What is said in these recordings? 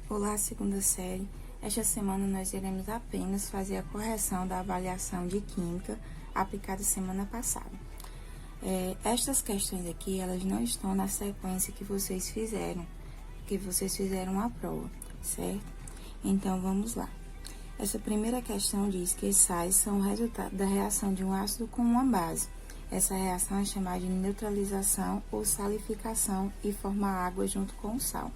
Olá, segunda série. Esta semana nós iremos apenas fazer a correção da avaliação de Química aplicada semana passada. Estas questões aqui, elas não estão na sequência que vocês fizeram a prova, certo? Então, vamos lá. Essa primeira questão diz que os sais são o resultado da reação de um ácido com uma base. Essa reação é chamada de neutralização ou salificação e forma água junto com o sal.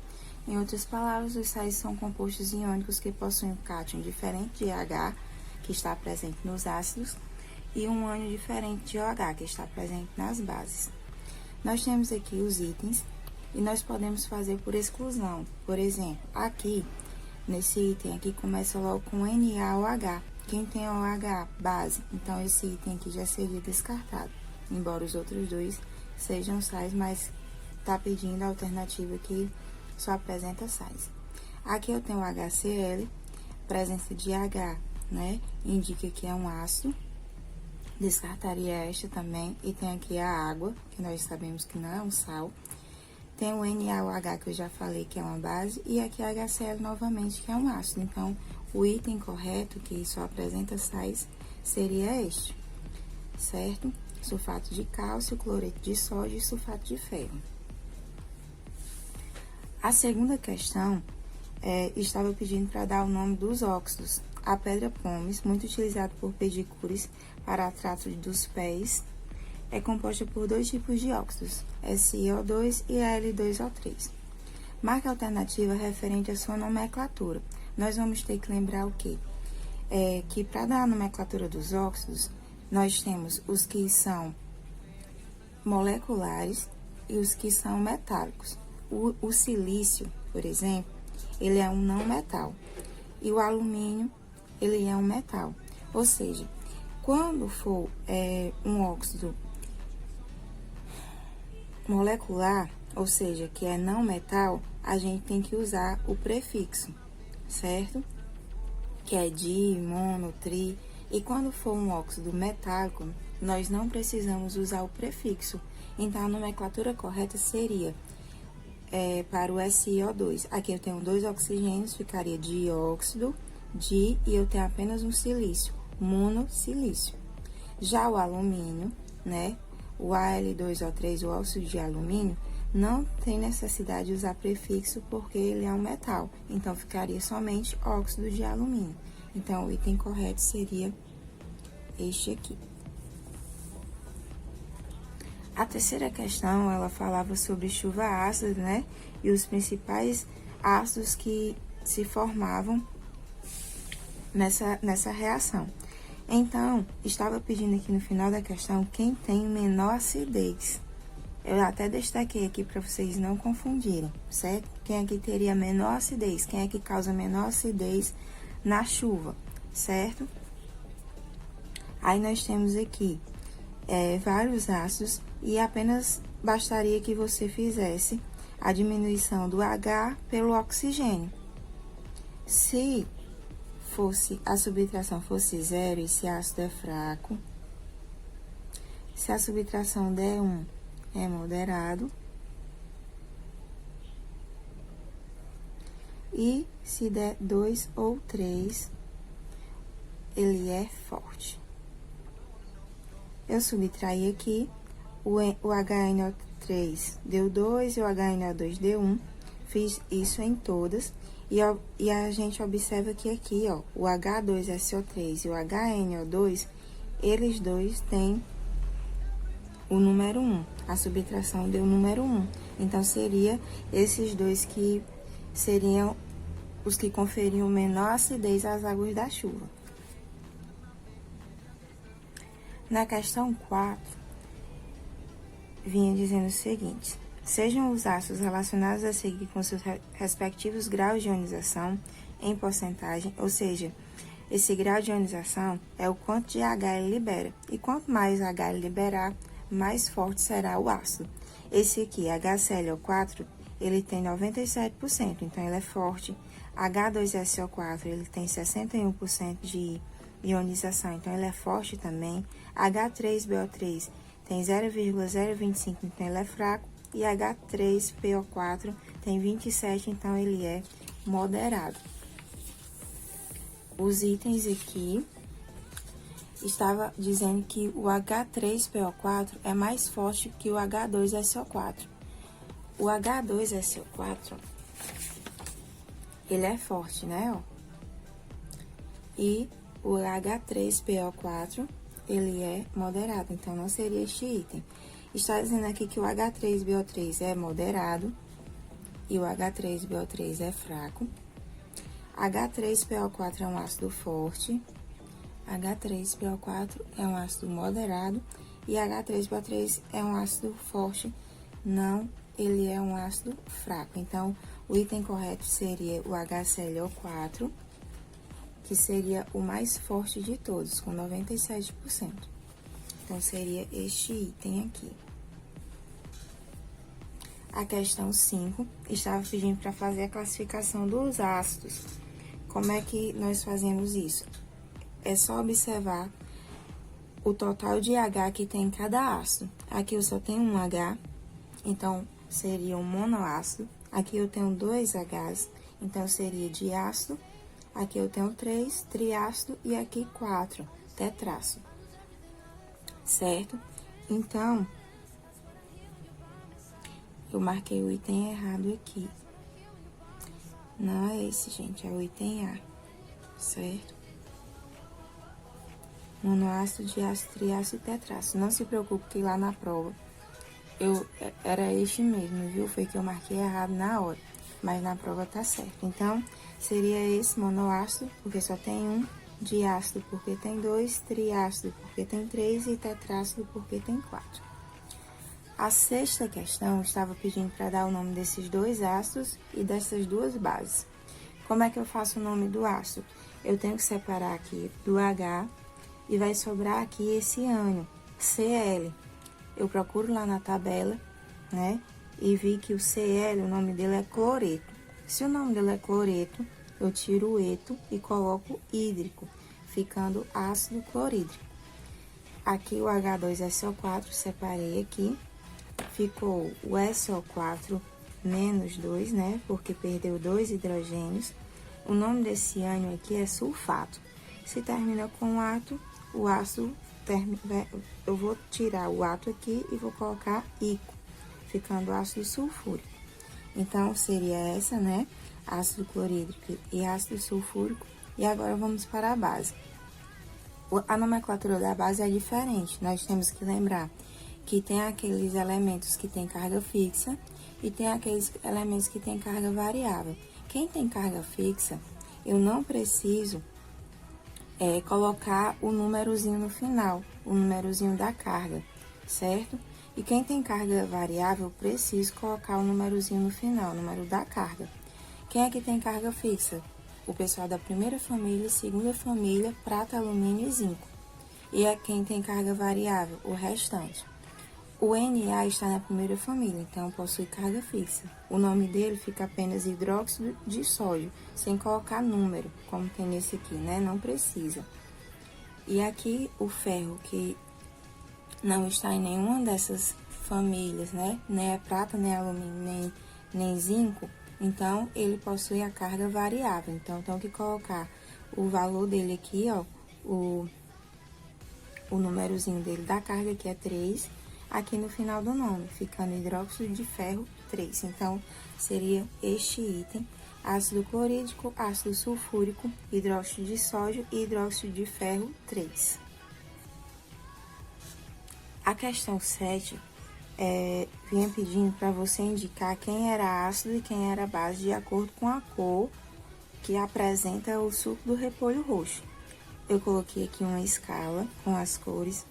Em outras palavras, os sais são compostos iônicos que possuem um cátion diferente de H, que está presente nos ácidos, e um ânion diferente de OH, que está presente nas bases. Nós temos aqui os itens e nós podemos fazer por exclusão. Por exemplo, aqui, nesse item aqui, começa logo com NaOH. Quem tem OH, base, então esse item aqui já seria descartado, embora os outros dois sejam sais, mas está pedindo a alternativa aqui só apresenta sais. Aqui eu tenho HCl, presença de H, né? Indica que é um ácido. Descartaria esta também. E tem aqui a água, que nós sabemos que não é um sal. Tem o NaOH, que eu já falei que é uma base. E aqui a HCl novamente, que é um ácido. Então, o item correto, que só apresenta sais, seria este, certo? Sulfato de cálcio, cloreto de sódio e sulfato de ferro. A segunda questão estava pedindo para dar o nome dos óxidos. A pedra pómez, muito utilizada por pedicures para trato dos pés, é composta por dois tipos de óxidos, SiO2 e Al2O3. Marque a alternativa referente à sua nomenclatura. Nós vamos ter que lembrar o quê? Que para dar a nomenclatura dos óxidos, nós temos os que são moleculares e os que são metálicos. O silício, por exemplo, ele é um não metal. E o alumínio, ele é um metal. Ou seja, quando for um óxido molecular, ou seja, que é não metal, a gente tem que usar o prefixo, certo? Que é di, mono, tri. E quando for um óxido metálico, nós não precisamos usar o prefixo. Então, a nomenclatura correta seria para o SiO2. Aqui eu tenho dois oxigênios, ficaria dióxido, e eu tenho apenas um silício, monossilício. Já o alumínio, né, o Al2O3, o óxido de alumínio, não tem necessidade de usar prefixo porque ele é um metal. Então, ficaria somente óxido de alumínio. Então, o item correto seria este aqui. A terceira questão, ela falava sobre chuva ácida, né? E os principais ácidos que se formavam nessa reação. Então, estava pedindo aqui no final da questão quem tem menor acidez. Eu até destaquei aqui para vocês não confundirem, certo? Quem aqui teria menor acidez? Quem é que causa menor acidez na chuva, certo? Aí nós temos aqui vários ácidos e apenas bastaria que você fizesse a diminuição do H pelo oxigênio. Se a subtração fosse zero, esse ácido é fraco. Se a subtração der 1, é moderado. E se der 2 ou 3, ele é forte. Eu subtraí aqui, o HNO3 deu 2 e o HNO2 deu 1. Fiz isso em todas. E a gente observa que aqui, ó, o H2SO3 e o HNO2, eles dois têm o número 1. A subtração deu o número 1. Então, seria esses dois que seriam os que conferiam menor acidez às águas da chuva. Na questão 4, vinha dizendo o seguinte: sejam os ácidos relacionados a seguir com seus respectivos graus de ionização em porcentagem, ou seja, esse grau de ionização é o quanto de H ele libera. E quanto mais H ele liberar, mais forte será o ácido. Esse aqui, HClO4, ele tem 97%, então ele é forte. H2SO4, ele tem 61% de ionização, então ele é forte também. H3BO3 tem 0,025, então ele é fraco. e H3PO4 tem 27, então ele é moderado. Os itens aqui estava dizendo que o H3PO4 é mais forte que o H2SO4. O H2SO4, ele é forte, né, ó? E o H3PO4, ele é moderado, então não seria este item. Está dizendo aqui que o H3BO3 é moderado e o H3BO3 é fraco. H3PO4 é um ácido forte, H3PO4 é um ácido moderado e H3PO3 é um ácido forte, não, ele é um ácido fraco. Então, o item correto seria o HClO4, que seria o mais forte de todos, com 97%. Então, seria este item aqui. A questão 5 estava pedindo para fazer a classificação dos ácidos. Como é que nós fazemos isso? É só observar o total de H que tem em cada ácido. Aqui eu só tenho um H, então seria um monoácido. Aqui eu tenho 2 Hs, então seria diácido. Aqui eu tenho 3, triácido, e aqui 4, tetrácido. Certo? Então, eu marquei o item errado aqui. Não é esse, gente, é o item A, certo? Monoácido, diácido, triácido e tetrácido. Não se preocupe que lá na prova era este mesmo, viu? Foi que eu marquei errado na hora, mas na prova tá certo. Então, seria esse monoácido, porque só tem um, diácido porque tem 2, triácido porque tem 3 e tetrácido porque tem 4. A 6ª questão estava pedindo para dar o nome desses 2 ácidos e dessas 2 bases. Como é que eu faço o nome do ácido? Eu tenho que separar aqui do H e vai sobrar aqui esse ânion, Cl. Eu procuro lá na tabela, né? E vi que o Cl, o nome dele é cloreto. Se o nome dele é cloreto, eu tiro o eto e coloco hídrico, ficando ácido clorídrico. Aqui o H2SO4, separei aqui. Ficou o SO4 menos 2, né? Porque perdeu 2 hidrogênios. O nome desse ânion aqui é sulfato. Se termina com ato, o ácido eu vou tirar o ato aqui e vou colocar ico, ficando ácido sulfúrico. Então, seria essa, né? Ácido clorídrico e ácido sulfúrico. E agora vamos para a base. A nomenclatura da base é diferente. Nós temos que lembrar que tem aqueles elementos que têm carga fixa e tem aqueles elementos que têm carga variável. Quem tem carga fixa, eu não preciso colocar o númerozinho no final, o númerozinho da carga, certo? E quem tem carga variável, eu preciso colocar o númerozinho no final, o número da carga. Quem é que tem carga fixa? O pessoal da primeira família, segunda família, prata, alumínio e zinco. E é quem tem carga variável, o restante. O Na está na primeira família, então possui carga fixa. O nome dele fica apenas hidróxido de sódio, sem colocar número, como tem nesse aqui, né? Não precisa. E aqui o ferro, que não está em nenhuma dessas famílias, né? Nem é prata, nem alumínio, nem zinco. Então, ele possui a carga variável. Então, tenho que colocar o valor dele aqui, ó, o númerozinho dele da carga, que é 3, aqui no final do nome, ficando hidróxido de ferro 3. Então, seria este item: ácido clorídrico, ácido sulfúrico, hidróxido de sódio e hidróxido de ferro 3. A questão 7 vinha pedindo para você indicar quem era ácido e quem era base de acordo com a cor que apresenta o suco do repolho roxo. Eu coloquei aqui uma escala com as cores,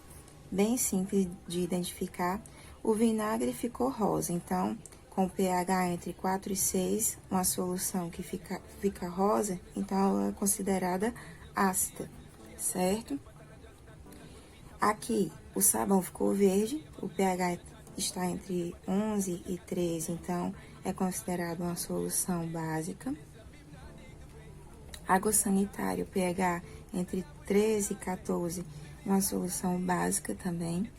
bem simples de identificar. O vinagre ficou rosa, então, com pH entre 4 e 6, uma solução que fica rosa, então ela é considerada ácida, certo? Aqui, o sabão ficou verde, o pH está entre 11 e 13, então é considerado uma solução básica. Água sanitária, o pH entre 13 e 14, uma solução básica também.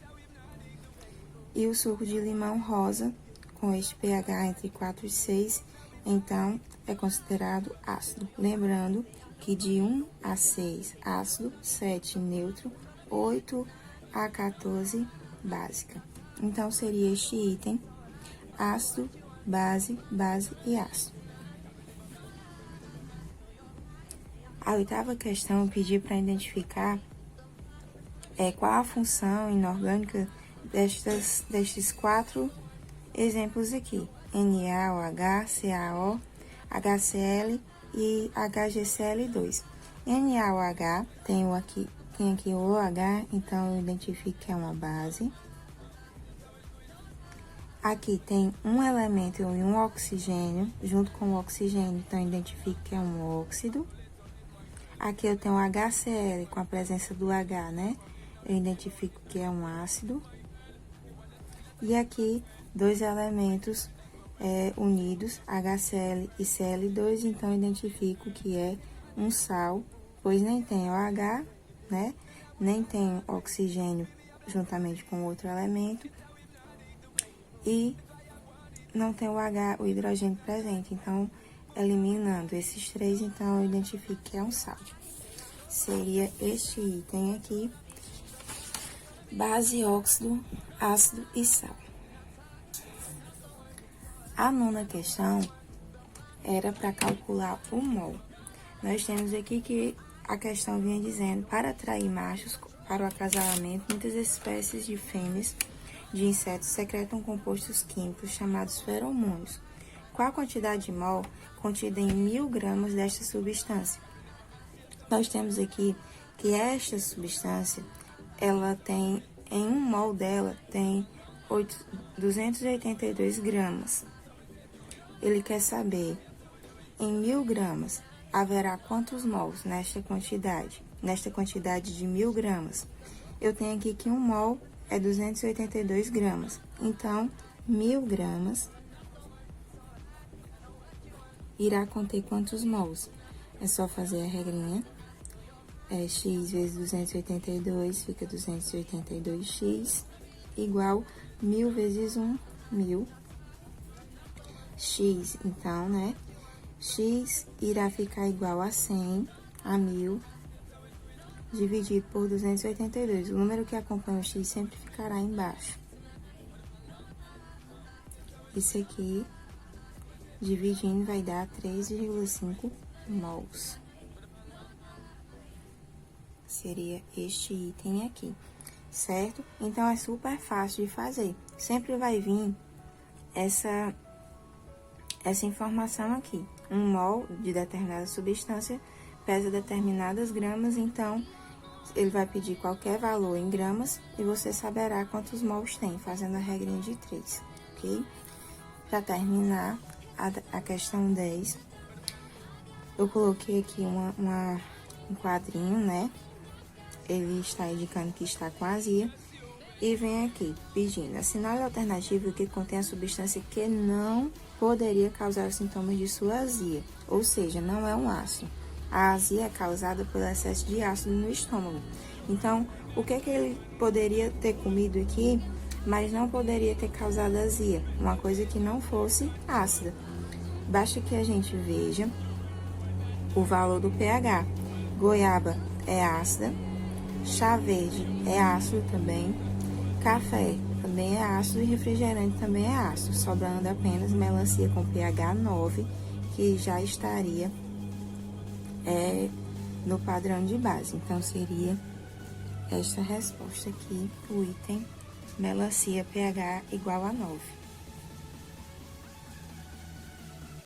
E o suco de limão rosa com este pH entre 4 e 6, então é considerado ácido. Lembrando que de 1 a 6, ácido, 7, neutro, 8 a 14, básica. Então, seria este item: ácido, base, base e ácido. A 8ª questão pediu para identificar qual a função inorgânica destes 4 exemplos aqui: NaOH, CaO, HCl e HgCl2. NaOH tem aqui o OH, então eu identifico que é uma base. Aqui tem um elemento e um oxigênio, junto com o oxigênio, então eu identifico que é um óxido. Aqui eu tenho o HCl com a presença do H, né? Eu identifico que é um ácido. E aqui, 2 elementos unidos, HCl e Cl2, então eu identifico que é um sal, pois nem tem OH, né? Nem tem oxigênio juntamente com outro elemento. E não tem o hidrogênio presente, então, eliminando esses 3, então, eu identifico que é um sal. Seria este item aqui: base, óxido, ácido e sal. A 9ª questão era para calcular o mol. Nós temos aqui que a questão vinha dizendo: para atrair machos para o acasalamento, muitas espécies de fêmeas de insetos secretam compostos químicos chamados feromônios. Qual a quantidade de mol contida em 1000 gramas desta substância? Nós temos aqui que esta substância, ela tem, em 1 mol dela, tem 282 gramas. Ele quer saber, em 1000 gramas, haverá quantos mols nesta quantidade de 1000 gramas? Eu tenho aqui que 1 mol é 282 gramas. Então, 1000 gramas irá conter quantos mols? É só fazer a regrinha. X vezes 282 fica 282x, igual 1000 vezes 1, 1000. X, então, né? X irá ficar igual a 100, a 1000, dividido por 282. O número que acompanha o X sempre ficará embaixo. Isso aqui, dividindo, vai dar 3,5 mols. Seria este item aqui, certo? Então, é super fácil de fazer. Sempre vai vir essa informação aqui. 1 mol de determinada substância pesa determinadas gramas, então ele vai pedir qualquer valor em gramas e você saberá quantos mols tem, fazendo a regrinha de 3, ok? Para terminar a questão 10, eu coloquei aqui um quadrinho, né? Ele está indicando que está com azia. E vem aqui pedindo: assinale a alternativa que contém a substância que não poderia causar os sintomas de sua azia, ou seja, não é um ácido. A azia é causada pelo excesso de ácido no estômago. Então, o que ele poderia ter comido aqui, mas não poderia ter causado azia? Uma coisa que não fosse ácida. Basta que a gente veja o valor do pH. Goiaba é ácida, chá verde é ácido também, café também é ácido e refrigerante também é ácido, sobrando apenas melancia com pH 9, que já estaria no padrão de base. Então, seria esta resposta aqui, o item melancia pH igual a 9.